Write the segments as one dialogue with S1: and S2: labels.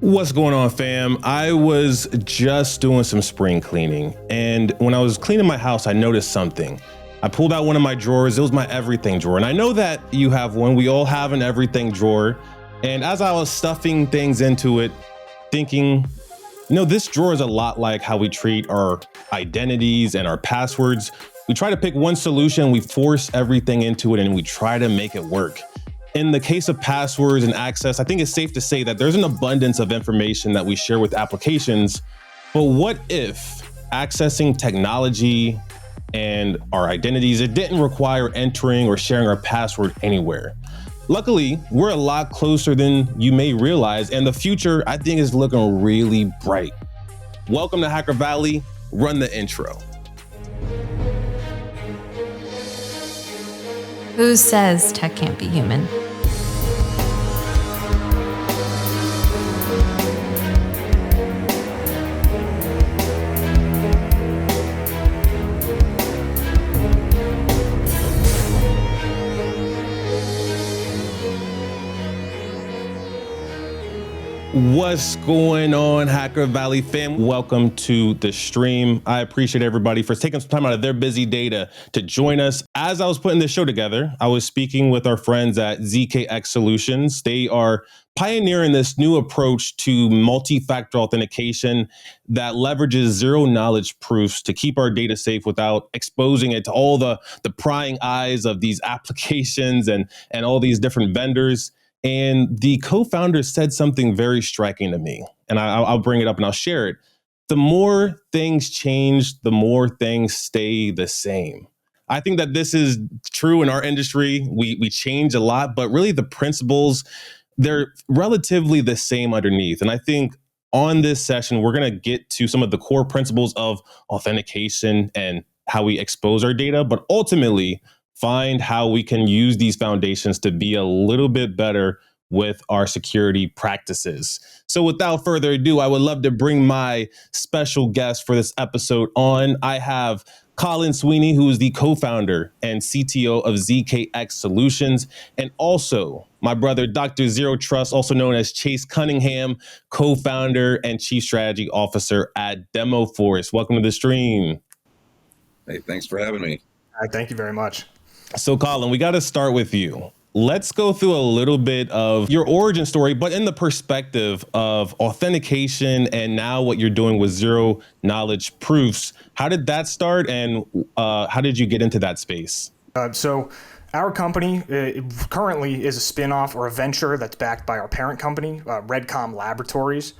S1: What's going on, fam? I was just doing some spring cleaning, and when I was cleaning my house, I noticed something. I pulled out one of my drawers. It was my everything drawer, and I know that you have one. We all have an everything drawer. And as I was stuffing things into it, thinking, this drawer is a lot like how we treat our identities and our passwords. We try to pick one solution, we force everything into it, and we try to make it work. In the case of passwords and access, I think it's safe to say that there's an abundance of information that we share with applications. But what if accessing technology and our identities, it didn't require entering or sharing our password anywhere? Luckily, we're a lot closer than you may realize, and the future, I think, is looking really bright. Welcome to Hacker Valley. Run the intro.
S2: Who says tech can't be human?
S1: What's going on, Hacker Valley fam? Welcome to the stream. I appreciate everybody for taking some time out of their busy day to join us. As I was putting this show together, I was speaking with our friends at ZKPs Solutions. They are pioneering this new approach to multi-factor authentication that leverages zero-knowledge proofs to keep our data safe without exposing it to all the prying eyes of these applications and all these different vendors. And the co-founder said something very striking to me, and I'll bring it up and I'll share it. The more things change, the more things stay the same. I think that this is true in our industry. We change a lot, but really the principles, they're relatively the same underneath. And I think on this session, we're going to get to some of the core principles of authentication and how we expose our data, but ultimately find how we can use these foundations to be a little bit better with our security practices. So without further ado, I would love to bring my special guest for this episode on. I have Collin Sweeney, who is the co-founder and CTO of ZKPs Solutions, and also my brother, Dr. Zero Trust, also known as Chase Cunningham, co-founder and chief strategy officer at DemoForce. Welcome to the stream.
S3: Hey, thanks for having me.
S4: Thank you very much.
S1: So Collin, we got to start with you. Let's go through a little bit of your origin story, but in the perspective of authentication and now what you're doing with zero knowledge proofs. How did that start, and how did you get into that space?
S4: So our company currently is a spin-off or a venture that's backed by our parent company, Redcom Laboratories.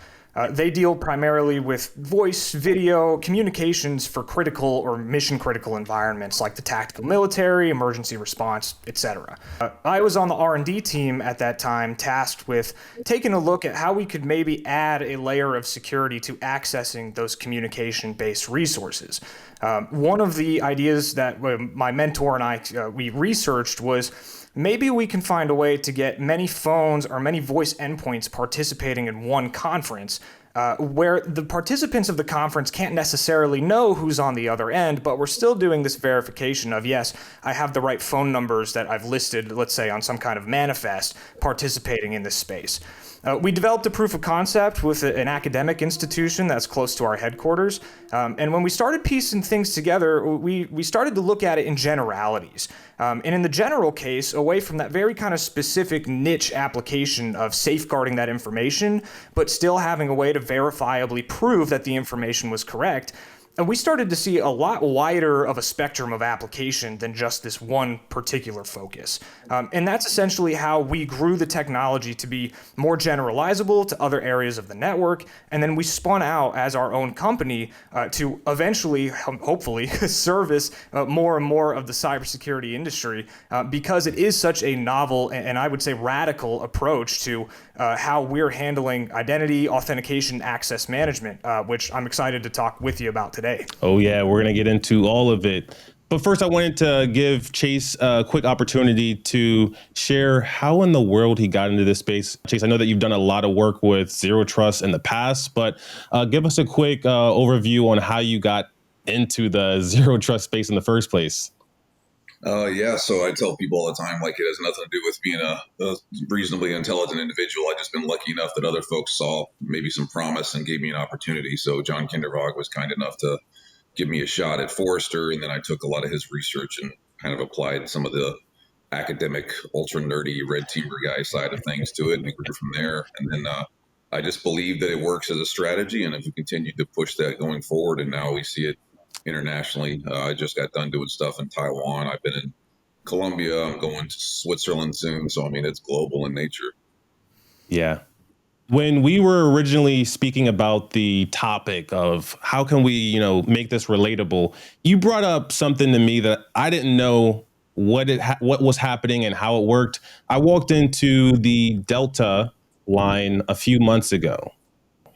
S4: They deal primarily with voice, video, communications for critical or mission-critical environments like the tactical military, emergency response, etc. I was on the R&D team at that time, tasked with taking a look at how we could maybe add a layer of security to accessing those communication-based resources. One of the ideas that my mentor and I we researched was maybe we can find a way to get many phones or many voice endpoints participating in one conference where the participants of the conference can't necessarily know who's on the other end, but we're still doing this verification of, yes, I have the right phone numbers that I've listed, let's say, on some kind of manifest participating in this space. We developed a proof of concept with an academic institution that's close to our headquarters. And when we started piecing things together, we started to look at it in generalities. And in the general case, away from that very kind of specific niche application of safeguarding that information, but still having a way to verifiably prove that the information was correct, and we started to see a lot wider of a spectrum of application than just this one particular focus. And that's essentially how we grew the technology to be more generalizable to other areas of the network. And then we spun out as our own company to eventually, hopefully, service more and more of the cybersecurity industry because it is such a novel and I would say radical approach to how we're handling identity, authentication, access management, which I'm excited to talk with you about today.
S1: Oh yeah, we're going to get into all of it. But first, I wanted to give Chase a quick opportunity to share how in the world he got into this space. Chase, I know that you've done a lot of work with Zero Trust in the past, but give us a quick overview on how you got into the Zero Trust space in the first place.
S3: Yeah, so I tell people all the time, like, it has nothing to do with being a reasonably intelligent individual. I've just been lucky enough that other folks saw maybe some promise and gave me an opportunity. So John Kindervag was kind enough to give me a shot at Forrester, and then I took a lot of his research and kind of applied some of the academic, ultra nerdy red teamer guy side of things to it, and we grew from there. And then I just believe that it works as a strategy, and if we continue to push that going forward, and now we see it internationally. I just got done doing stuff in Taiwan. I've been in Colombia. I'm going to Switzerland soon. So, I mean, it's global in nature.
S1: Yeah. When we were originally speaking about the topic of how can we, make this relatable, you brought up something to me that I didn't know what was happening and how it worked. I walked into the Delta line a few months ago,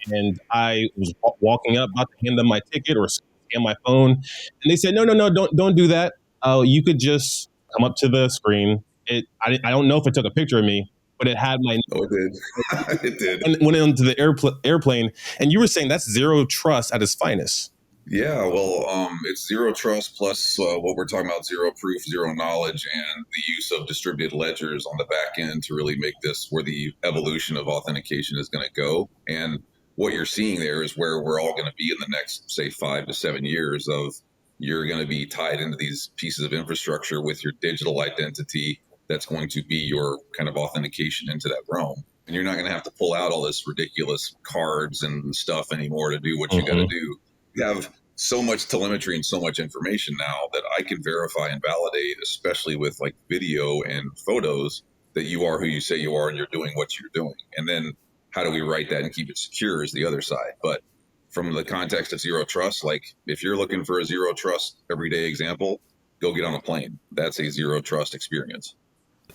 S1: and I was walking up, about to hand them my ticket or scan my phone, and they said, "No, don't do that. You could just come up to the screen." I don't know if it took a picture of me, but it had my
S3: Oh, it did. It did.
S1: and went into the airplane. And you were saying that's zero trust at its finest.
S3: Yeah, well, it's zero trust plus what we're talking about, zero proof, zero knowledge, and the use of distributed ledgers on the back end to really make this where the evolution of authentication is going to go. And what you're seeing there is where we're all going to be in the next, say, 5 to 7 years of you're going to be tied into these pieces of infrastructure with your digital identity that's going to be your kind of authentication into that realm. And you're not going to have to pull out all this ridiculous cards and stuff anymore to do what you got to do. You have so much telemetry and so much information now that I can verify and validate, especially with like video and photos, that you are who you say you are and you're doing what you're doing. And then how do we write that and keep it secure is the other side. But from the context of zero trust, like if you're looking for a zero trust everyday example, go get on a plane. That's a zero trust experience.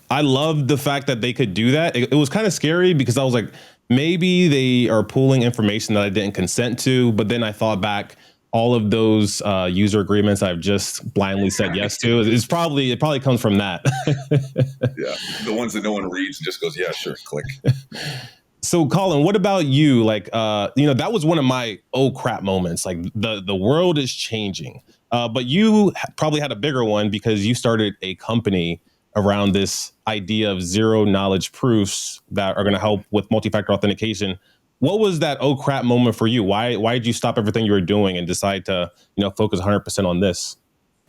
S1: I loved the fact that they could do that. It was kind of scary because I was like, maybe they are pulling information that I didn't consent to. But then I thought back, all of those user agreements I've just blindly said yes to. It probably comes from that.
S3: Yeah, the ones that no one reads and just goes, yeah, sure, click.
S1: So, Collin, what about you? Like, that was one of my oh crap moments. Like the world is changing, but you probably had a bigger one because you started a company around this idea of zero knowledge proofs that are going to help with multi-factor authentication. What was that oh crap moment for you? Why did you stop everything you were doing and decide to focus 100% on this?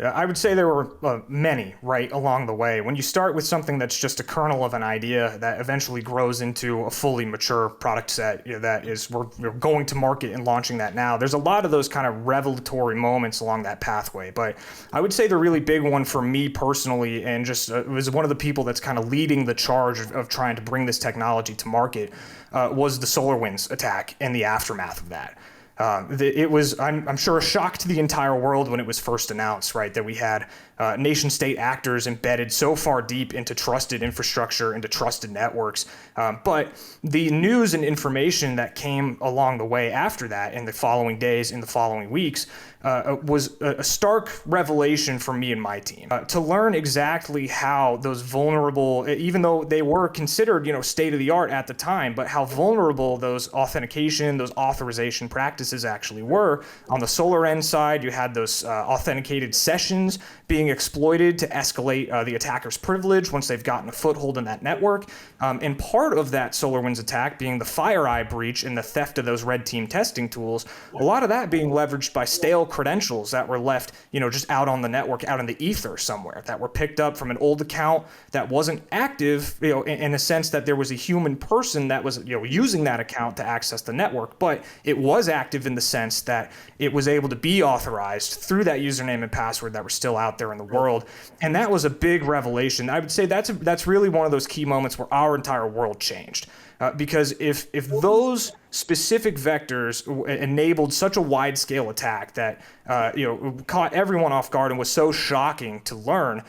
S4: Yeah, I would say there were many right along the way. When you start with something that's just a kernel of an idea that eventually grows into a fully mature product set, that is we're going to market and launching that now. There's a lot of those kind of revelatory moments along that pathway. But I would say the really big one for me personally, and just was one of the people that's kind of leading the charge of trying to bring this technology to market, was the SolarWinds attack and the aftermath of that. It was, I'm sure, a shock to the entire world when it was first announced, right, that we had nation state actors embedded so far deep into trusted infrastructure, into trusted networks. But the news and information that came along the way after that in the following days, in the following weeks, was a stark revelation for me and my team to learn exactly how those vulnerable, even though they were considered, state of the art at the time, but how vulnerable those authentication, those authorization practices actually were. On the SolarWinds side, you had those authenticated sessions being exploited to escalate the attacker's privilege once they've gotten a foothold in that network. And part of that SolarWinds attack being the FireEye breach and the theft of those red team testing tools, a lot of that being leveraged by stale credentials that were left, just out on the network, out in the ether somewhere, that were picked up from an old account that wasn't active, in a sense that there was a human person that was, using that account to access the network, but it was active in the sense that it was able to be authorized through that username and password that were still out there in the world. And that was a big revelation. I would say that's really one of those key moments where our entire world changed. Because if those specific vectors enabled such a wide-scale attack that caught everyone off guard and was so shocking to learn,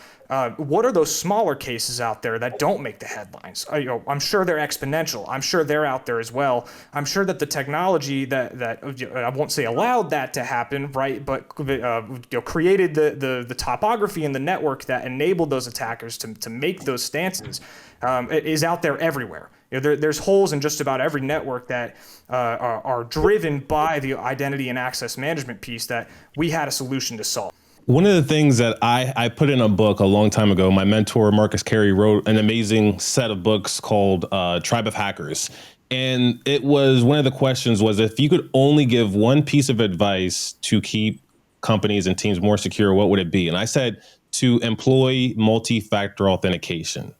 S4: what are those smaller cases out there that don't make the headlines? I'm sure they're exponential. I'm sure they're out there as well. I'm sure that the technology that I won't say allowed that to happen, right, but created the topography in the network that enabled those attackers to make those stances is out there everywhere. There's holes in just about every network that are driven by the identity and access management piece that we had a solution to solve.
S1: One of the things that I put in a book a long time ago, my mentor, Marcus Carey, wrote an amazing set of books called Tribe of Hackers. And it was one of the questions was if you could only give one piece of advice to keep companies and teams more secure, what would it be? And I said to employ multi-factor authentication.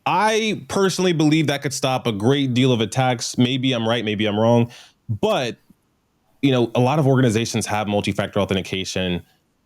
S1: I personally believe that could stop a great deal of attacks. Maybe I'm right, maybe I'm wrong. But, a lot of organizations have multi-factor authentication,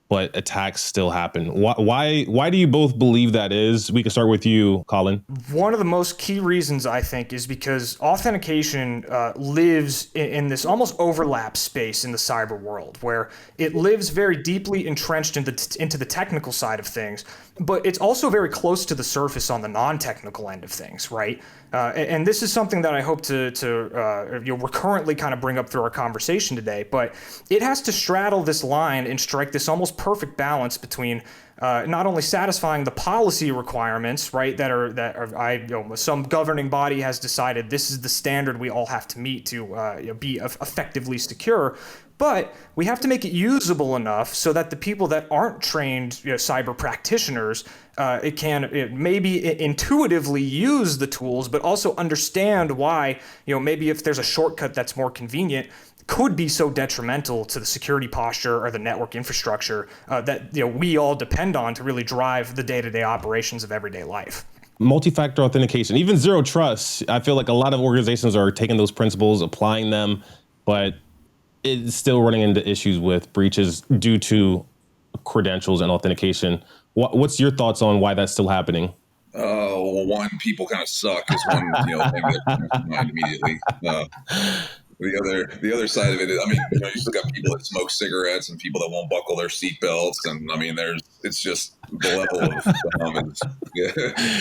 S1: but attacks still happen. Why do you both believe that is? We can start with you, Collin.
S4: One of the most key reasons, I think, is because authentication lives in this almost overlap space in the cyber world, where it lives very deeply entrenched into the technical side of things, but it's also very close to the surface on the non-technical end of things, right? And this is something that I hope to recurrently kind of bring up through our conversation today, but it has to straddle this line and strike this almost perfect balance between not only satisfying the policy requirements, right, some governing body has decided this is the standard we all have to meet to be effectively secure, but we have to make it usable enough so that the people that aren't trained cyber practitioners maybe intuitively use the tools, but also understand why, maybe if there's a shortcut that's more convenient, could be so detrimental to the security posture or the network infrastructure that we all depend on to really drive the day-to-day operations of everyday life.
S1: Multi-factor authentication, even zero trust. I feel like a lot of organizations are taking those principles, applying them, but it's still running into issues with breaches due to credentials and authentication. What's your thoughts on why that's still happening?
S3: Well, one, people kind of suck is one thing that comes to mind immediately. The other side of it is, you still got people that smoke cigarettes and people that won't buckle their seatbelts, and it's just the level of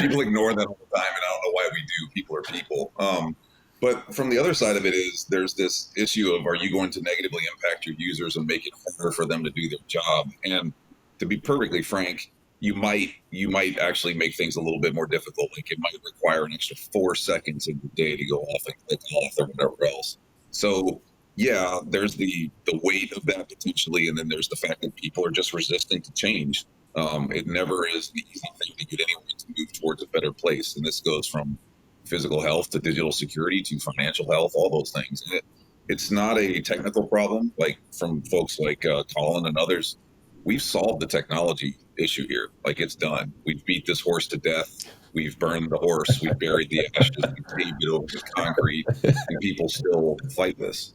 S3: people ignore that all the time, and I don't know why we do. People are people. But from the other side of it is there's this issue of, are you going to negatively impact your users and make it harder for them to do their job? And to be perfectly frank, you might actually make things a little bit more difficult. Like it might require an extra 4 seconds in your day to go off and click off or whatever else. So yeah, there's the weight of that potentially, and then there's the fact that people are just resistant to change. It never is the easy thing to get anyone to move towards a better place, and this goes from physical health to digital security to financial health, all those things. And it's not a technical problem like from folks like Collin and others. We've solved the technology issue here. Like it's done. We've beat this horse to death. We've burned the horse. We've buried the ashes. We've paved it over with concrete, and people still fight this.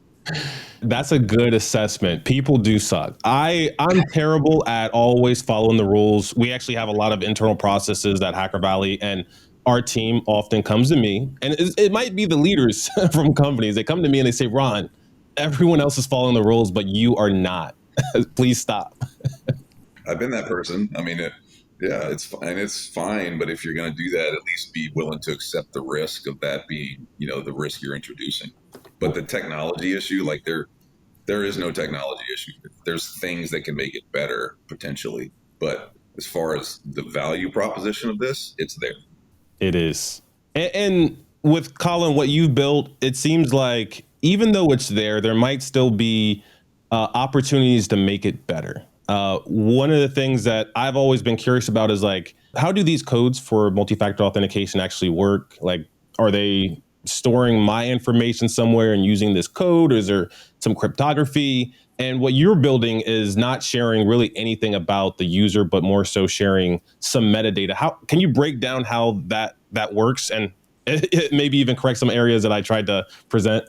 S1: That's a good assessment. People do suck. I'm terrible at always following the rules. We actually have a lot of internal processes at Hacker Valley, and our team often comes to me, and it might be the leaders from companies. They come to me and they say, Ron, everyone else is following the rules, but you are not. Please stop.
S3: I've been that person. It's fine. But if you're going to do that, at least be willing to accept the risk of that being, the risk you're introducing. But the technology issue, like there is no technology issue. There's things that can make it better potentially. But as far as the value proposition of this, it's there.
S1: It is. And with Collin, what you've built, it seems like even though it's there might still be opportunities to make it better. One of the things that I've always been curious about is like, how do these codes for multi-factor authentication actually work? Like, are they storing my information somewhere and using this code, or is there some cryptography? And what you're building is not sharing really anything about the user, but more so sharing some metadata. How can you break down how that works, and it maybe even correct some areas that I tried to present?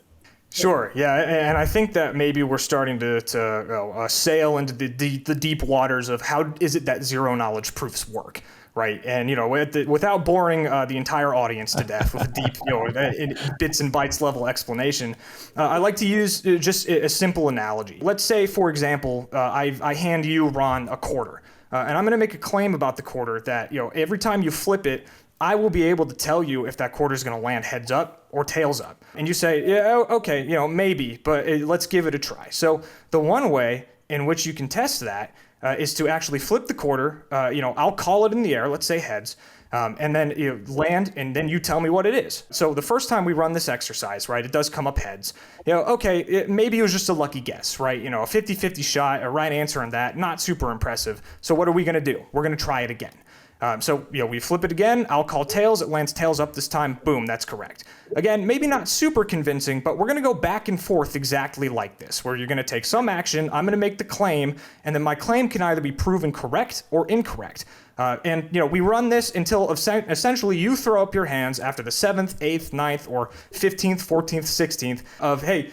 S4: Sure. Yeah, and I think that maybe we're starting to sail into the deep waters of how is it that zero knowledge proofs work, right? And without boring the entire audience to death with a deep, bits and bytes level explanation, I like to use just a simple analogy. Let's say, for example, I hand you, Ron, a quarter, and I'm going to make a claim about the quarter that every time you flip it, I will be able to tell you if that quarter is going to land heads up or tails up. And you say, yeah, okay, maybe, but let's give it a try. So the one way in which you can test that is to actually flip the quarter. I'll call it in the air, let's say heads. And then you land, and then you tell me what it is. So the first time we run this exercise, right, it does come up heads. Okay, maybe it was just a lucky guess, right? A 50-50 shot, a right answer on that, not super impressive. So what are we going to do? We're going to try it again. We flip it again. I'll call tails. It lands tails up this time. Boom, that's correct. Again, maybe not super convincing, but we're going to go back and forth exactly like this, where you're going to take some action. I'm going to make the claim, and then my claim can either be proven correct or incorrect. We run this until essentially you throw up your hands after the 7th, 8th, 9th, or 15th, 14th, 16th of, hey,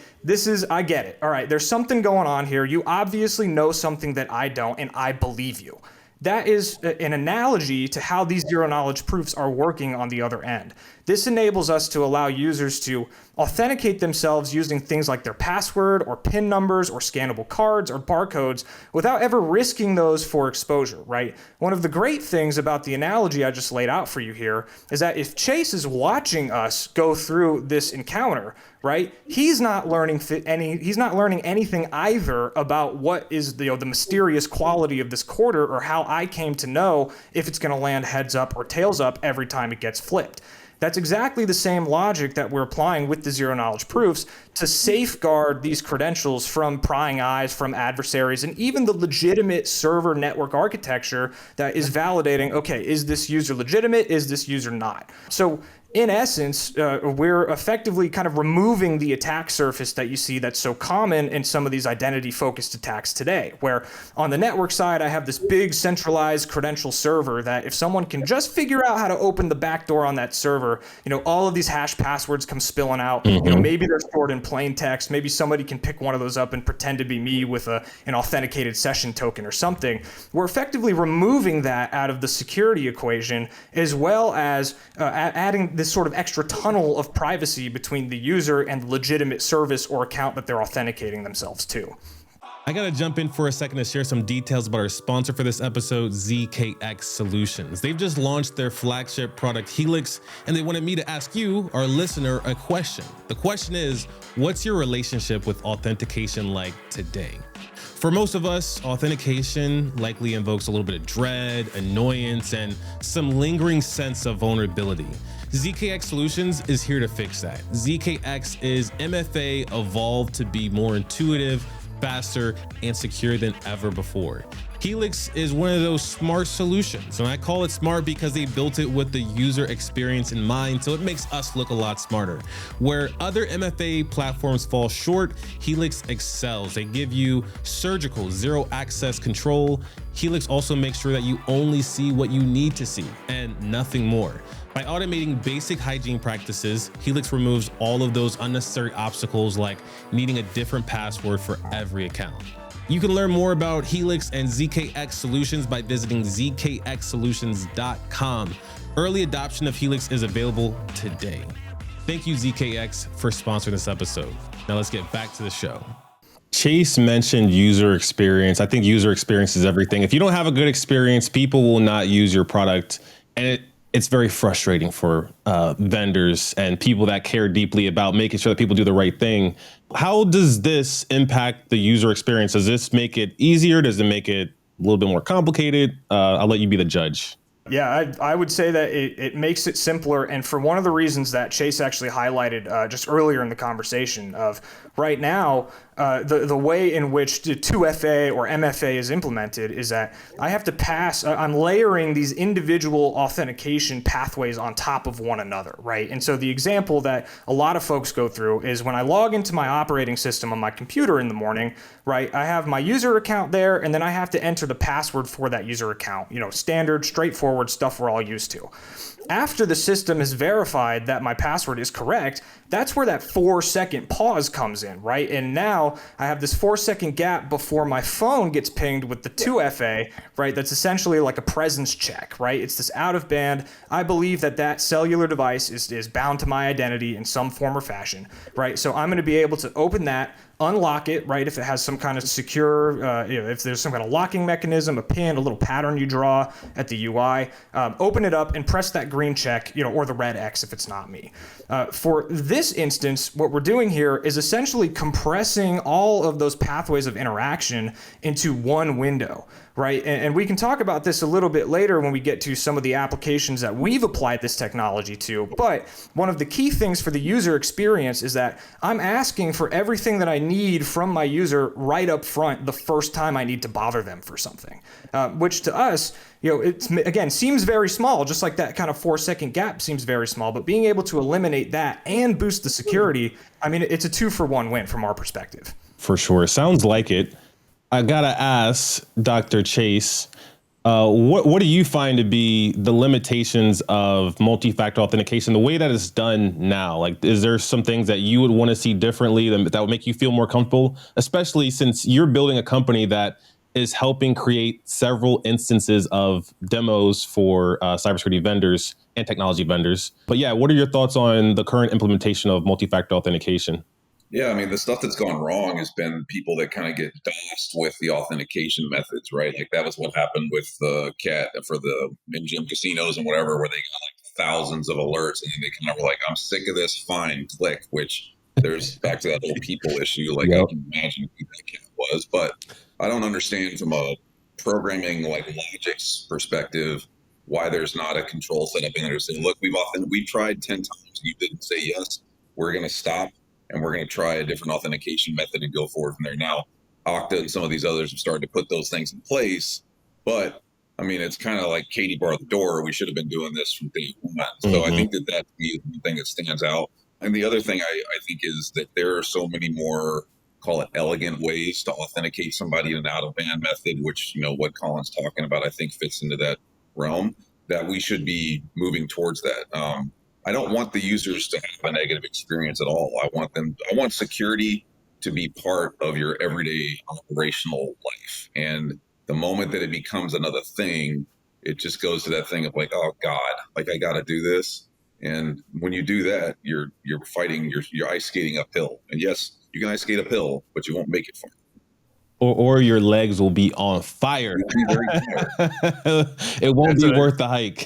S4: I get it. All right, there's something going on here. You obviously know something that I don't, and I believe you. That is an analogy to how these zero-knowledge proofs are working on the other end. This enables us to allow users to authenticate themselves using things like their password or PIN numbers or scannable cards or barcodes without ever risking those for exposure, right? One of the great things about the analogy I just laid out for you here is that if Chase is watching us go through this encounter, right, he's not learning anything either about what is the mysterious quality of this quarter or how I came to know if it's going to land heads up or tails up every time it gets flipped. That's exactly the same logic that we're applying with the zero-knowledge proofs to safeguard these credentials from prying eyes, from adversaries, and even the legitimate server network architecture that is validating, okay, is this user legitimate? Is this user not? So in essence, we're effectively kind of removing the attack surface that you see that's so common in some of these identity-focused attacks today, where on the network side, I have this big centralized credential server that if someone can just figure out how to open the back door on that server, all of these hash passwords come spilling out. Maybe they're stored in plain text. Maybe somebody can pick one of those up and pretend to be me with an authenticated session token or something. We're effectively removing that out of the security equation, as well as adding this sort of extra tunnel of privacy between the user and the legitimate service or account that they're authenticating themselves to.
S1: I gotta jump in for a second to share some details about our sponsor for this episode, ZKX Solutions. They've just launched their flagship product, Helix, and they wanted me to ask you, our listener, a question. The question is, what's your relationship with authentication like today? For most of us, authentication likely invokes a little bit of dread, annoyance, and some lingering sense of vulnerability. ZKX Solutions is here to fix that. ZKX is MFA evolved to be more intuitive, faster, and secure than ever before. Helix is one of those smart solutions, and I call it smart because they built it with the user experience in mind, so it makes us look a lot smarter. Where other MFA platforms fall short, Helix excels. They give you surgical zero access control. Helix also makes sure that you only see what you need to see and nothing more. By automating basic hygiene practices, Helix removes all of those unnecessary obstacles like needing a different password for every account. You can learn more about Helix and ZKX Solutions by visiting zkxsolutions.com. Early adoption of Helix is available today. Thank you, ZKX, for sponsoring this episode. Now let's get back to the show. Chase mentioned user experience. I think user experience is everything. If you don't have a good experience, people will not use your product, and it's very frustrating for vendors and people that care deeply about making sure that people do the right thing. How does this impact the user experience? Does this make it easier? Does it make it a little bit more complicated? I'll let you be the judge.
S4: Yeah, I would say that it makes it simpler. And for one of the reasons that Chase actually highlighted just earlier in the conversation of right now, the way in which the 2FA or MFA is implemented is that I have to I'm layering these individual authentication pathways on top of one another, right? And so the example that a lot of folks go through is when I log into my operating system on my computer in the morning, right? I have my user account there, and then I have to enter the password for that user account, standard, straightforward stuff we're all used to. After the system has verified that my password is correct, that's where that 4-second pause comes in, right? And now I have this 4-second gap before my phone gets pinged with the 2FA, right? That's essentially like a presence check, right? It's this out of band. I believe that cellular device is bound to my identity in some form or fashion, right? So I'm going to be able to open that, unlock it, right? If it has some kind of secure, if there's some kind of locking mechanism, a pin, a little pattern you draw at the UI, open it up and press that green check, or the red X if it's not me. For this instance, what we're doing here is essentially compressing all of those pathways of interaction into one window, right? And we can talk about this a little bit later when we get to some of the applications that we've applied this technology to. But one of the key things for the user experience is that I'm asking for everything that I need from my user right up front the first time I need to bother them for something, which to us, it's, again, seems very small, just like that kind of 4-second gap seems very small, but being able to eliminate that and boost the security, I mean, it's a 2-for-1 win from our perspective.
S1: For sure. Sounds like it. I gotta ask Dr. Chase, what do you find to be the limitations of multi-factor authentication, the way that it's done now? Like, is there some things that you would want to see differently that would make you feel more comfortable, especially since you're building a company that is helping create several instances of demos for cybersecurity vendors and technology vendors. But yeah, what are your thoughts on the current implementation of multi-factor authentication?
S3: Yeah, I mean, the stuff that's gone wrong has been people that kind of get DOSed with the authentication methods, right? Like that was what happened with the cat for the in-gym casinos and whatever, where they got like thousands of alerts and then they kind of were like, I'm sick of this, fine, click, which there's back to that whole people issue. Like I can imagine who that cat was, but I don't understand from a programming like logics perspective why there's not a control set up in there to say, look, we've tried 10 times, you didn't say yes, we're going to stop. And we're going to try a different authentication method and go forward from there. Now, Okta and some of these others have started to put those things in place. But, I mean, it's kind of like Katie bar the door. We should have been doing this from day one. So I think that that's the thing that stands out. And the other thing I think is that there are so many more, call it elegant ways to authenticate somebody in an out-of-band method, which, what Collin's talking about, I think fits into that realm, that we should be moving towards that. I don't want the users to have a negative experience at all. I want security to be part of your everyday operational life. And the moment that it becomes another thing, it just goes to that thing of like, oh God, like I got to do this. And when you do that, you're fighting, you're ice skating uphill. And yes, you can ice skate uphill, but you won't make it far.
S1: Or your legs will be on fire. It won't be worth the hike.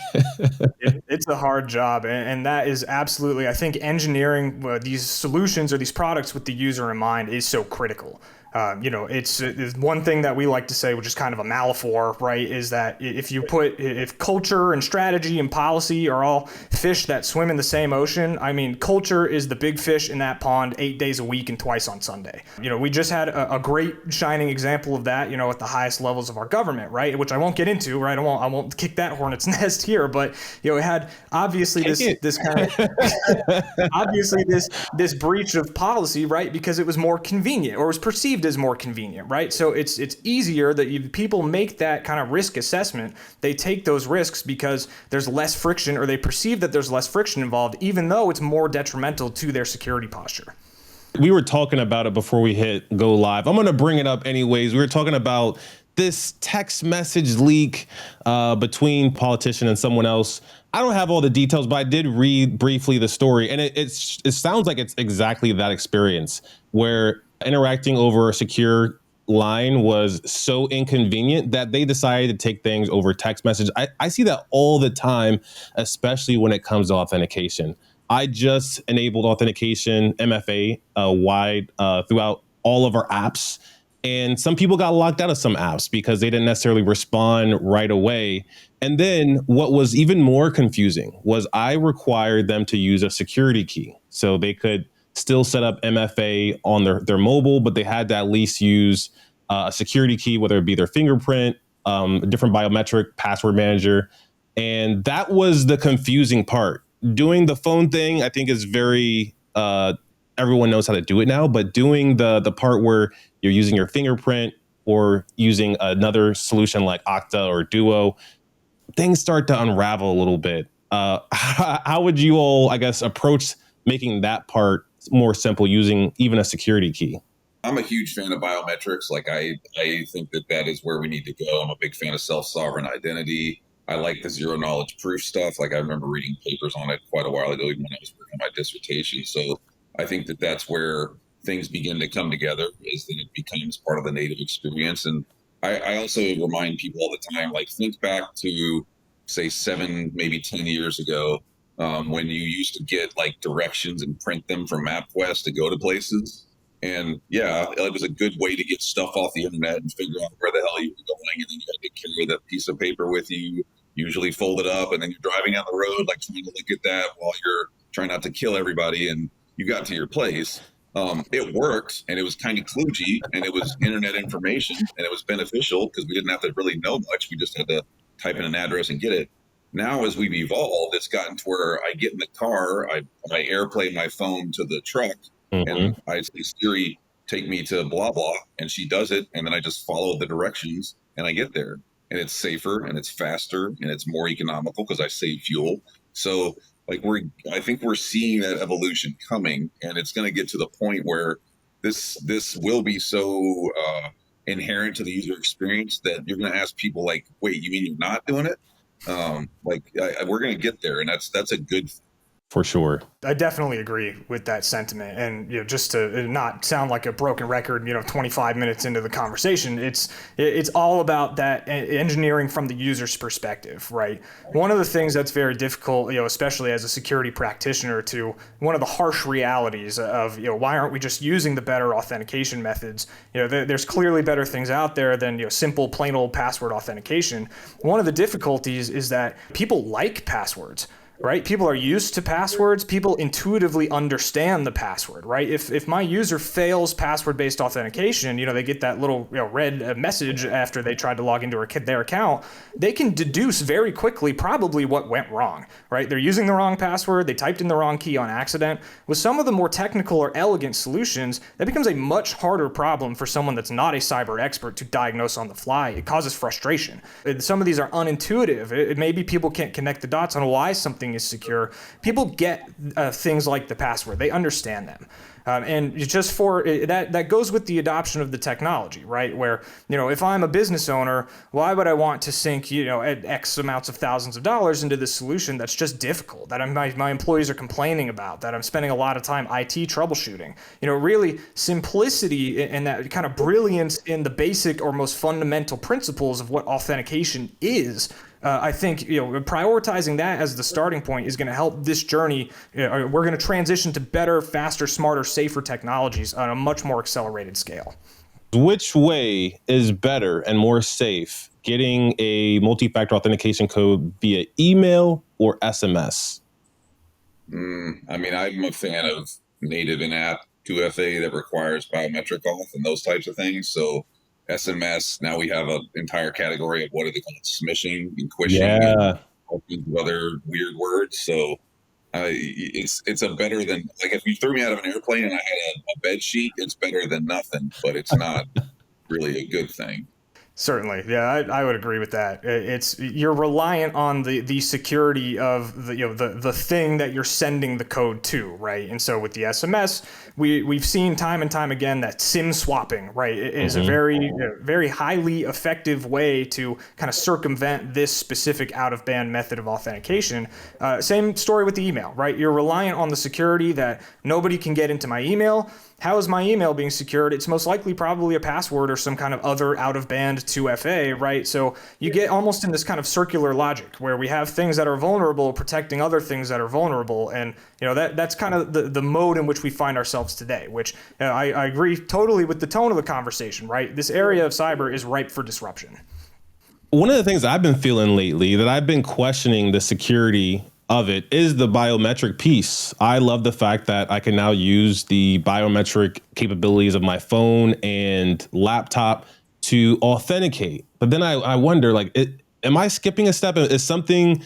S4: It's a hard job. And that is absolutely, I think engineering these solutions or these products with the user in mind is so critical. It's one thing that we like to say, which is kind of a metaphor, right? Is that if culture and strategy and policy are all fish that swim in the same ocean, I mean, culture is the big fish in that pond 8 days a week and twice on Sunday. We just had a great shining example of that, at the highest levels of our government, right? Which I won't get into, right? I won't kick that hornet's nest here, but it had obviously this kind of obviously this breach of policy, right? Because it was more convenient or was perceived as more convenient, right? So it's easier that people make that kind of risk assessment. They take those risks because there's less friction, or they perceive that there's less friction involved, even though it's more detrimental to their security posture.
S1: We were talking about it before we hit go live. I'm going to bring it up anyways. We were talking about this text message leak between politician and someone else. I don't have all the details, but I did read briefly the story, and it sounds like it's exactly that experience where interacting over a secure line was so inconvenient that they decided to take things over text message. I see that all the time, especially when it comes to authentication. I just enabled authentication MFA wide throughout all of our apps. And some people got locked out of some apps because they didn't necessarily respond right away. And then what was even more confusing was I required them to use a security key. So they could still set up MFA on their mobile, but they had to at least use a security key, whether it be their fingerprint, a different biometric password manager. And that was the confusing part. Doing the phone thing, I think is very, everyone knows how to do it now, but doing the part where you're using your fingerprint or using another solution like Okta or Duo, things start to unravel a little bit. How would you all, I guess, approach making that part more simple using even a security key?
S3: I'm a huge fan of biometrics. Like I think that is where we need to go. I'm a big fan of self-sovereign identity. I like the zero knowledge proof stuff. Like I remember reading papers on it quite a while ago, even when I was working on my dissertation. So I think that that's where things begin to come together, is that it becomes part of the native experience. And I also remind people all the time, like think back to say 7, maybe 10 years ago, when you used to get like directions and print them from MapQuest to go to places. And yeah, it was a good way to get stuff off the internet and figure out where the hell you were going. And then you had to carry that piece of paper with you, usually fold it up, and then you're driving down the road, like trying to look at that while you're trying not to kill everybody. And you got to your place. It worked, and it was kind of kludgy, and it was internet information, and it was beneficial because we didn't have to really know much. We just had to type in an address and get it. Now, as we've evolved, it's gotten to where I get in the car, I AirPlay my phone to the truck,
S1: Mm-hmm.
S3: and I say, Siri, take me to blah, blah. And she does it. And then I just follow the directions and I get there. And it's safer and it's faster and it's more economical because I save fuel. So, like, I think we're seeing that evolution coming, and it's going to get to the point where this will be so inherent to the user experience that you're going to ask people, like, wait, you mean you're not doing it? We're going to get there, and that's a good thing.
S1: For sure.
S4: I definitely agree with that sentiment. And just to not sound like a broken record, 25 minutes into the conversation, it's all about that engineering from the user's perspective, right? One of the things that's very difficult, especially as a security practitioner, one of the harsh realities of, why aren't we just using the better authentication methods? There's clearly better things out there than, simple plain old password authentication. One of the difficulties is that people like passwords. Right? People are used to passwords. People intuitively understand the password, right? If my user fails password-based authentication, they get that little red message after they tried to log into their account, they can deduce very quickly probably what went wrong, right? They're using the wrong password. They typed in the wrong key on accident. With some of the more technical or elegant solutions, that becomes a much harder problem for someone that's not a cyber expert to diagnose on the fly. It causes frustration. Some of these are unintuitive. Maybe people can't connect the dots on why something is secure. People get things like the password. They understand them. And just for that goes with the adoption of the technology, right? Where, if I'm a business owner, why would I want to sink, X amounts of thousands of dollars into this solution that's just difficult, that my employees are complaining about, that I'm spending a lot of time IT troubleshooting? Really simplicity and that kind of brilliance in the basic or most fundamental principles of what authentication is. I think prioritizing that as the starting point is going to help this journey. We're going to transition to better, faster, smarter, safer technologies on a much more accelerated scale.
S1: Which way is better and more safe, getting a multi-factor authentication code via email or SMS?
S3: I'm a fan of native in-app 2FA that requires biometric auth and those types of things. So SMS, now we have an entire category of what are they called, smishing and quishing and all kinds of other weird words. So it's a better than, like, if you threw me out of an airplane and I had a bed sheet, it's better than nothing, but it's not really a good thing.
S4: Certainly, yeah, I would agree with that. You're reliant on the security of the thing that you're sending the code to, right? And so with the SMS, we've seen time and time again that SIM swapping, right, is a very highly effective way to kind of circumvent this specific out-of-band method of authentication. Same story with the email, right? You're reliant on the security that nobody can get into my email. How is my email being secured? It's most likely probably a password or some kind of other out-of-band 2FA, right? So you get almost in this kind of circular logic where we have things that are vulnerable protecting other things that are vulnerable. And that's kind of the mode in which we find ourselves today, which I agree totally with the tone of the conversation, right? This area of cyber is ripe for disruption.
S1: One of the things I've been feeling lately that I've been questioning the security of it is the biometric piece. I love the fact that I can now use the biometric capabilities of my phone and laptop to authenticate. But then I wonder, am I skipping a step? Is something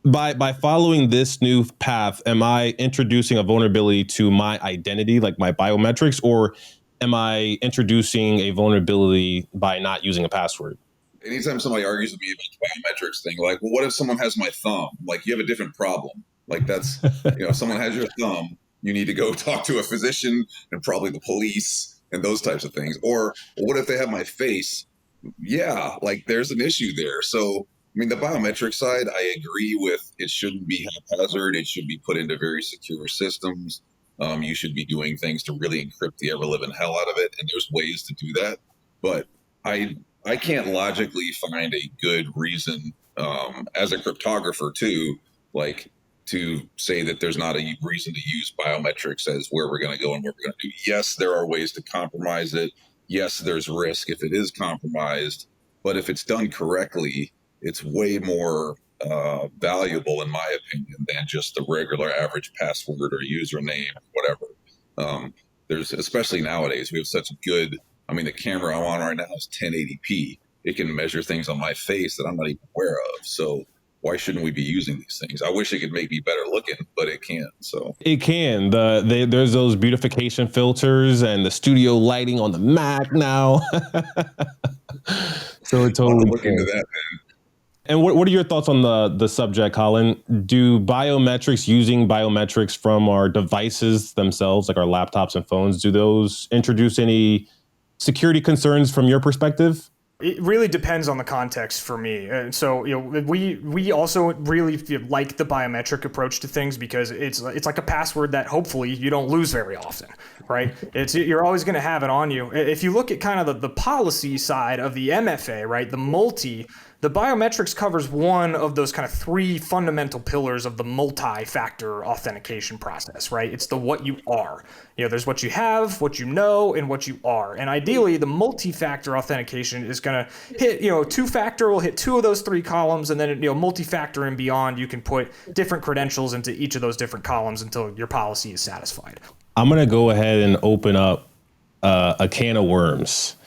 S1: by following this new path, am I introducing a vulnerability to my identity, like my biometrics, or am I introducing a vulnerability by not using a password?
S3: Anytime somebody argues with me about the biometrics thing, like, well, what if someone has my thumb? Like, you have a different problem. Like, that's, if someone has your thumb, you need to go talk to a physician and probably the police and those types of things. Or what if they have my face? Yeah, like, there's an issue there. So, the biometric side, I agree with, it shouldn't be haphazard. It should be put into very secure systems. You should be doing things to really encrypt the ever-living hell out of it. And there's ways to do that. But I can't logically find a good reason, as a cryptographer too, like, to say that there's not a reason to use biometrics as where we're going to go and what we're going to do. Yes, there are ways to compromise it. Yes, there's risk if it is compromised, but if it's done correctly, it's way more valuable, in my opinion, than just the regular average password or username, whatever. There's, especially nowadays, we have such good, I mean, the camera I'm on right now is 1080p. It can measure things on my face that I'm not even aware of. So why shouldn't we be using these things? I wish it could make me better looking, but it can't. So
S1: it can. There's those beautification filters and the studio lighting on the Mac now. So it totally
S3: look into that, man.
S1: And what are your thoughts on the subject, Collin? Do using biometrics from our devices themselves, like our laptops and phones, do those introduce any security concerns from your perspective?
S4: It really depends on the context for me. And so, we also really like the biometric approach to things because it's like a password that hopefully you don't lose very often, right? You're always going to have it on you. If you look at kind of the policy side of the MFA, right, the biometrics covers one of those kind of three fundamental pillars of the multi-factor authentication process, right? It's the what you are. There's what you have, what you know, and what you are. And ideally, the multi-factor authentication is going to hit, two-factor will hit two of those three columns, and then, multi-factor and beyond, you can put different credentials into each of those different columns until your policy is satisfied.
S1: I'm going to go ahead and open up a can of worms.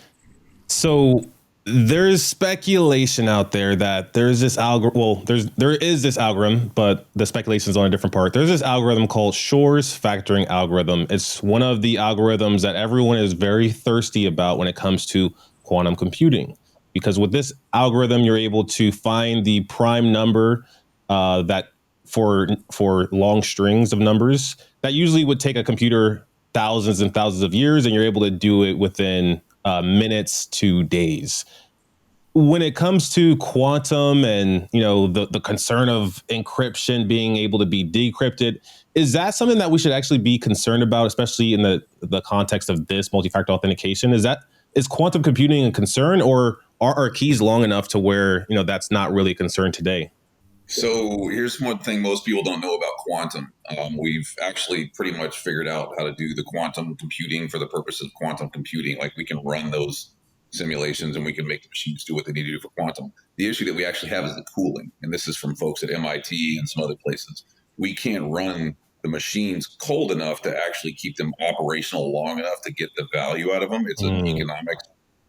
S1: So there's speculation out there that there's this algorithm. Well, there is this algorithm, but the speculation is on a different part. There's this algorithm called Shor's factoring algorithm. It's one of the algorithms that everyone is very thirsty about when it comes to quantum computing, because with this algorithm, you're able to find the prime number that for long strings of numbers that usually would take a computer thousands and thousands of years, and you're able to do it within minutes to days. When it comes to quantum and the concern of encryption being able to be decrypted, is that something that we should actually be concerned about, especially in the context of this multi-factor authentication? Is quantum computing a concern, or are our keys long enough to where that's not really a concern today?
S3: So here's one thing most people don't know about quantum. We've actually pretty much figured out how to do the quantum computing for the purpose of quantum computing. Like, we can run those simulations and we can make the machines do what they need to do for quantum. The issue that we actually have is the cooling. And this is from folks at MIT and some other places. We can't run the machines cold enough to actually keep them operational long enough to get the value out of them. It's an economic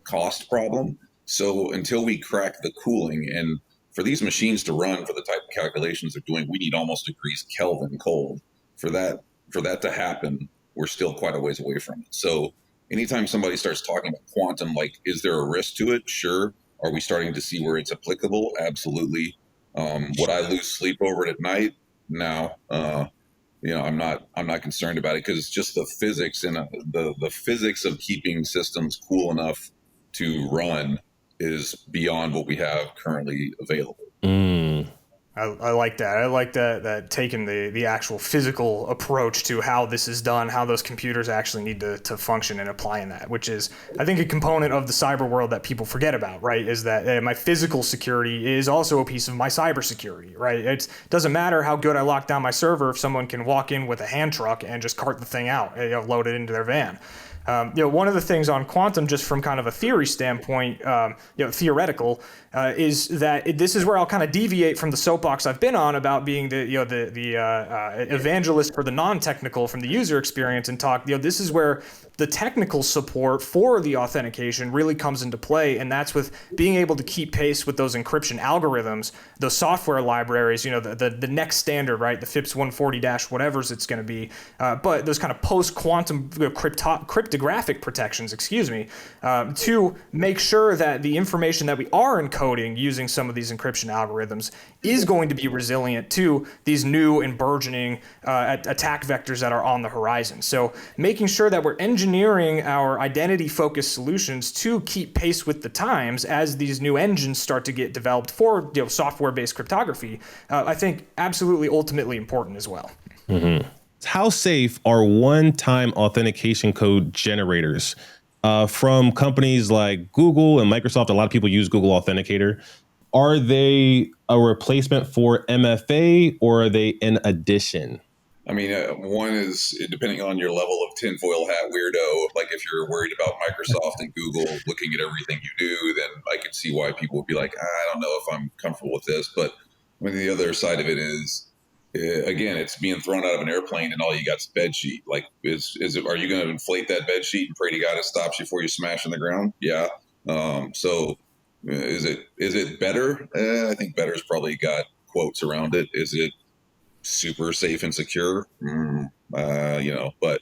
S3: cost problem. So until we crack the cooling, and for these machines to run for the type of calculations they're doing, we need almost degrees Kelvin cold. For that to happen, we're still quite a ways away from it. So anytime somebody starts talking about quantum, like, is there a risk to it? Sure. Are we starting to see where it's applicable? Absolutely. Would I lose sleep over it at night? No. I'm not concerned about it, because it's just the physics and the physics of keeping systems cool enough to run is beyond what we have currently available.
S4: I like that. I like that taking the actual physical approach to how this is done, how those computers actually need to function, and applying that, which is, I think, a component of the cyber world that people forget about, right? Is that my physical security is also a piece of my cyber security, right? It doesn't matter how good I lock down my server if someone can walk in with a hand truck and just cart the thing out, load it into their van. One of the things on quantum, just from kind of a theory standpoint, theoretical, is that this is where I'll kind of deviate from the soapbox I've been on about being the evangelist for the non-technical from the user experience, and talk. This is where the technical support for the authentication really comes into play, and that's with being able to keep pace with those encryption algorithms, those software libraries, the next standard, right, the FIPS 140- whatever's it's going to be, but those kind of post-quantum cryptographic protections, to make sure that the information that we are encoding using some of these encryption algorithms is going to be resilient to these new and burgeoning attack vectors that are on the horizon. So making sure that we're engineering our identity-focused solutions to keep pace with the times as these new engines start to get developed for software-based cryptography, I think absolutely ultimately important as well.
S1: Mm-hmm. How safe are one-time authentication code generators from companies like Google and Microsoft? A lot of people use Google Authenticator. Are they a replacement for MFA or are they in addition?
S3: I mean, one is depending on your level of tinfoil hat weirdo. Like if you're worried about Microsoft and Google looking at everything you do, then I could see why people would be like, I don't know if I'm comfortable with this. But I mean, the other side of it is, again, it's being thrown out of an airplane and all you got's bed sheet. Like, is it? Are you going to inflate that bed sheet and pray to God it stops you before you smash on the ground? Yeah. So is it better? I think better's probably got quotes around it. Is it super safe and secure? But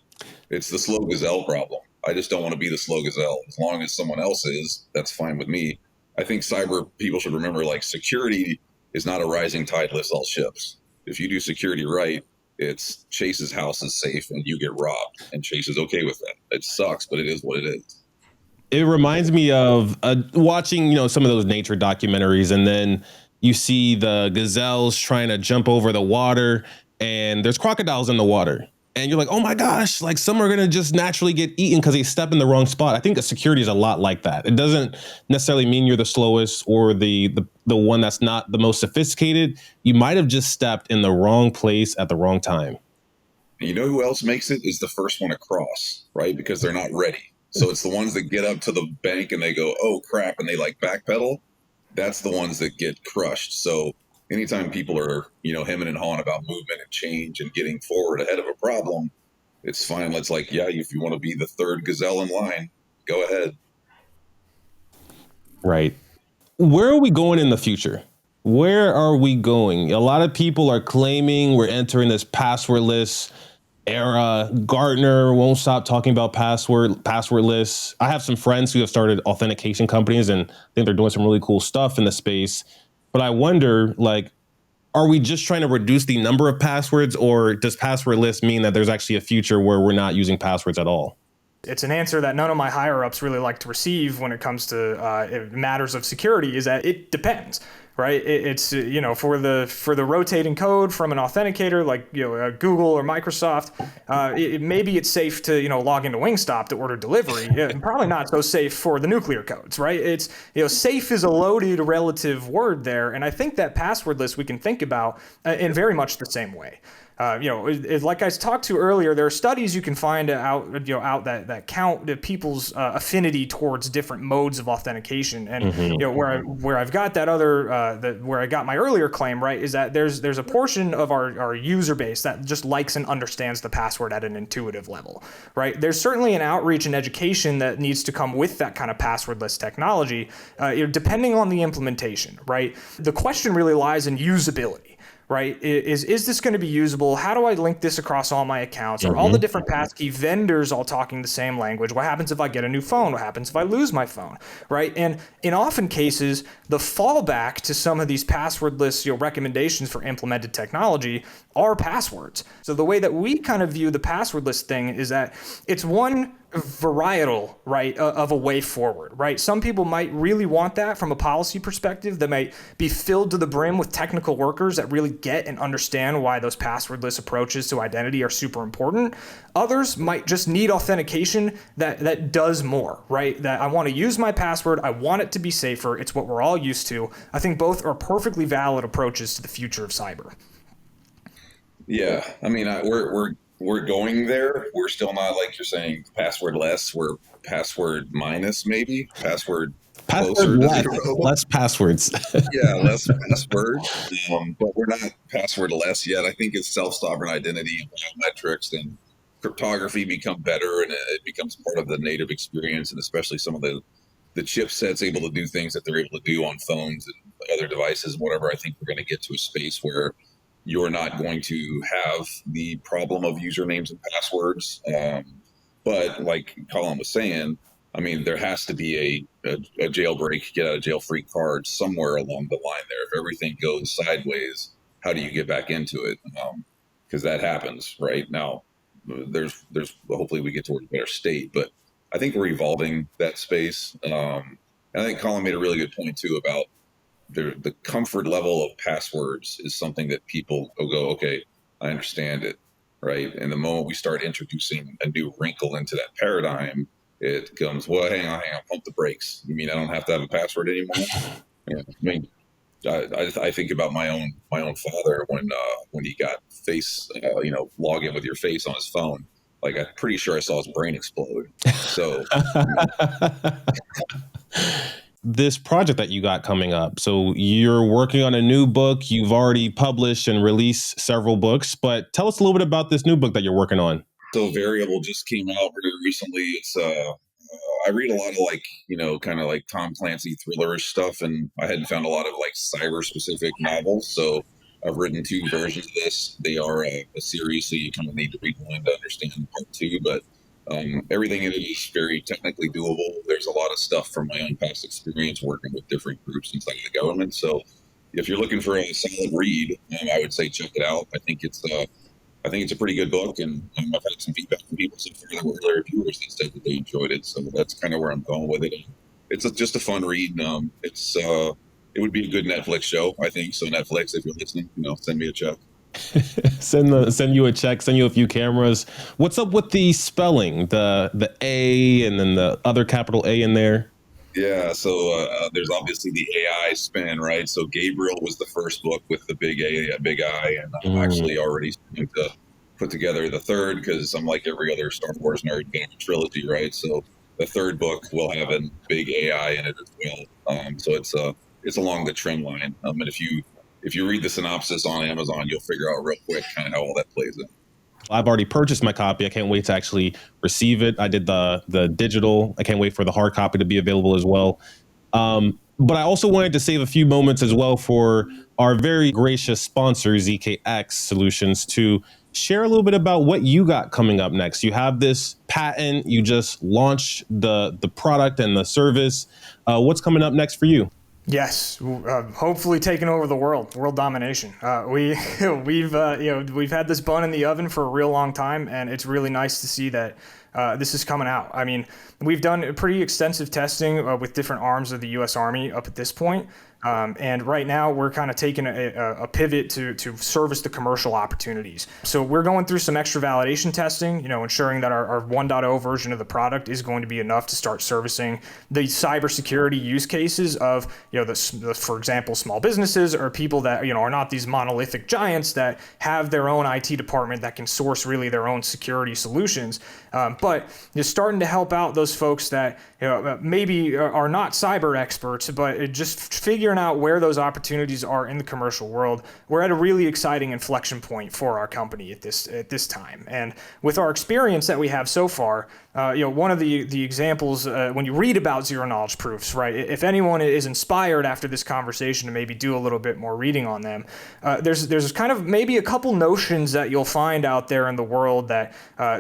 S3: it's the slow gazelle problem. I just don't want to be the slow gazelle. As long as someone else is, that's fine with me. I think cyber people should remember, like, security is not a rising tide lifts all ships. If you do security right, it's Chase's house is safe and you get robbed, and Chase is okay with that. It sucks, but it is what it is.
S1: It reminds me of watching, some of those nature documentaries, and then you see the gazelles trying to jump over the water, and there's crocodiles in the water. And you're like, oh my gosh, like some are going to just naturally get eaten because they step in the wrong spot. I think the security is a lot like that. It doesn't necessarily mean you're the slowest or the one that's not the most sophisticated. You might have just stepped in the wrong place at the wrong time.
S3: And you know who else makes it? Is the first one across, right? Because they're not ready. So it's the ones that get up to the bank and they go, oh crap, and they like backpedal. That's the ones that get crushed. So anytime people are, hemming and hawing about movement and change and getting forward ahead of a problem, it's fine. Let's if you want to be the third gazelle in line, go ahead.
S1: Right. Where are we going in the future? Where are we going? A lot of people are claiming we're entering this passwordless era. Gartner won't stop talking about passwordless. I have some friends who have started authentication companies and I think they're doing some really cool stuff in the space. But I wonder, are we just trying to reduce the number of passwords, or does passwordless mean that there's actually a future where we're not using passwords at all?
S4: It's an answer that none of my higher ups really like to receive when it comes to matters of security, is that it depends, right? It's for the rotating code from an authenticator like Google or Microsoft, maybe it's safe to log into Wingstop to order delivery. Probably not so safe for the nuclear codes, right? It's safe is a loaded relative word there, and I think that passwordless we can think about in very much the same way. Like I talked to earlier, there are studies you can find out that count people's affinity towards different modes of authentication. And where I've got that other where I got my earlier claim, right, is that there's a portion of our user base that just likes and understands the password at an intuitive level, right? There's certainly an outreach and education that needs to come with that kind of passwordless technology, depending on the implementation, right? The question really lies in usability. Right? Is this going to be usable? How do I link this across all my accounts? Are all the different passkey vendors all talking the same language? What happens if I get a new phone? What happens if I lose my phone? Right? And in often cases, the fallback to some of these passwordless recommendations for implemented technology are passwords. So the way that we kind of view the passwordless thing is that it's one varietal, right, of a way forward, right? Some people might really want that from a policy perspective. That might be filled to the brim with technical workers that really get and understand why those passwordless approaches to identity are super important. Others might just need authentication that does more, right? That I want to use my password. I want it to be safer. It's what we're all used to. I think both are perfectly valid approaches to the future of cyber.
S3: Yeah, I mean, we're going there. We're still not, like you're saying, password less. We're password minus, maybe password closer to zero.
S1: Less passwords.
S3: Yeah, less password. But we're not password less yet. I think it's self-sovereign identity and biometrics and cryptography become better, and it becomes part of the native experience, and especially some of the chipsets able to do things that they're able to do on phones and other devices, whatever. I think we're going to get to a space where you're not going to have the problem of usernames and passwords. But like Collin was saying, I mean, there has to be a jailbreak, get out of jail free card somewhere along the line there. If everything goes sideways, how do you get back into it? Because that happens right now. There's hopefully we get towards a better state, but I think we're evolving that space. And I think Collin made a really good point too about the comfort level of passwords is something that people will go, okay, I understand it, right? And the moment we start introducing a new wrinkle into that paradigm, it comes, well, hang on, pump the brakes. You mean I don't have to have a password anymore? Yeah, I mean, I think about my own father when he got face, log in with your face on his phone. Like, I'm pretty sure I saw his brain explode. So,
S1: This project that you got coming up. So you're working on a new book. You've already published and released several books, but tell us a little bit about this new book that you're working on.
S3: so Variable just came out very recently. It's I read a lot of kind of like Tom Clancy thrillerish stuff, and I hadn't found a lot of like cyber specific novels. So I've written two versions of this. They are a series, so you kind of need to read one to understand part two. But everything in it is very technically doable. There's a lot of stuff from my own past experience working with different groups inside of the government. So if you're looking for a solid read, I would say check it out. I think it's a pretty good book, and I've had some feedback from people so far that were early reviewers that said that they enjoyed it. So that's kind of where I'm going with it. It's just a fun read. It would be a good Netflix show, I think. So Netflix, if you're listening, send me a check.
S1: Send you a check, send you a few cameras. What's up with the spelling, the A and then the other capital A in there?
S3: Yeah, so there's obviously the AI spin, right? So Gabriel was the first book with the big A, big I, and I'm actually already starting to put together the third because I'm like every other Star Wars nerd getting a trilogy, right? So the third book will have a big AI in it as well. So it's along the trend line. And if you read the synopsis on Amazon, you'll figure out real quick kind of how all that plays in.
S1: I've already purchased my copy. I can't wait to actually receive it. I did the digital. I can't wait for the hard copy to be available as well. But I also wanted to save a few moments as well for our very gracious sponsor, ZKX Solutions, to share a little bit about what you got coming up next. You have this patent. You just launched the product and the service. What's coming up next for you?
S4: Yes, hopefully taking over the world domination. We've had this bun in the oven for a real long time, and it's really nice to see that this is coming out. I mean, we've done pretty extensive testing with different arms of the U.S. Army up at this point. And right now we're kind of taking a pivot to service the commercial opportunities. So we're going through some extra validation testing, ensuring that our 1.0 version of the product is going to be enough to start servicing the cybersecurity use cases of, for example, small businesses or people that, are not these monolithic giants that have their own IT department that can source really their own security solutions. But you're starting to help out those folks that, maybe are not cyber experts, but just figuring out where those opportunities are in the commercial world. We're at a really exciting inflection point for our company at this time. And with our experience that we have so far, one of the examples when you read about zero knowledge proofs, right? If anyone is inspired after this conversation to maybe do a little bit more reading on them, there's kind of maybe a couple notions that you'll find out there in the world that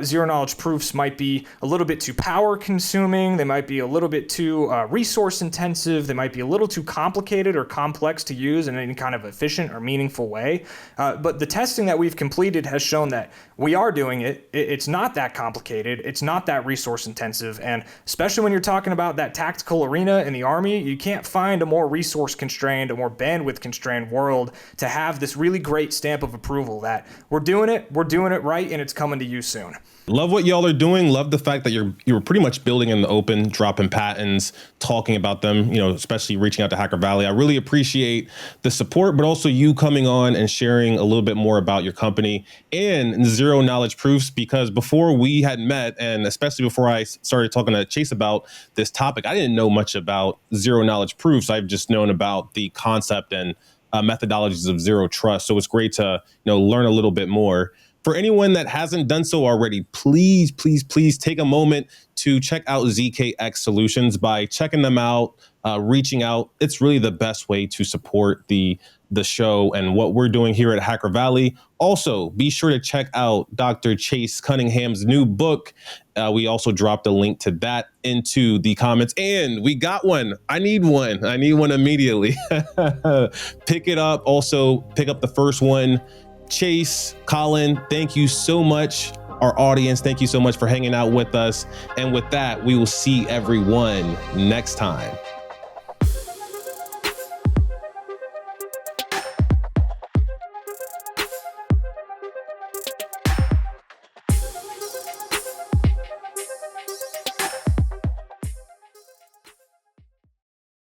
S4: zero knowledge proofs might be a little bit too power consuming. They might be a little bit too resource intensive. They might be a little too complicated or complex to use in any kind of efficient or meaningful way. But the testing that we've completed has shown that we are doing it. It's not that complicated. It's not that resource intensive. And especially when you're talking about that tactical arena in the Army, you can't find a more resource constrained, a more bandwidth constrained world to have this really great stamp of approval that we're doing it right, and it's coming to you soon.
S1: Love what y'all are doing. Love the fact that you're pretty much building in the open, dropping patents, talking about them, especially reaching out to Hacker Valley. I really appreciate the support, but also you coming on and sharing a little bit more about your company and zero knowledge proofs, because before we had met, and especially before I started talking to Chase about this topic, I didn't know much about zero knowledge proofs. I've just known about the concept and methodologies of zero trust. So it's great to learn a little bit more. For anyone that hasn't done so already, please, please, please take a moment to check out ZKX Solutions by checking them out, reaching out. It's really the best way to support the show and what we're doing here at Hacker Valley. Also, be sure to check out Dr. Chase Cunningham's new book. We also dropped a link to that into the comments, and we got one. I need one immediately. Pick it up. Also, pick up the first one. Chase, Collin, thank you so much. Our audience, thank you so much for hanging out with us. And with that, we will see everyone next time.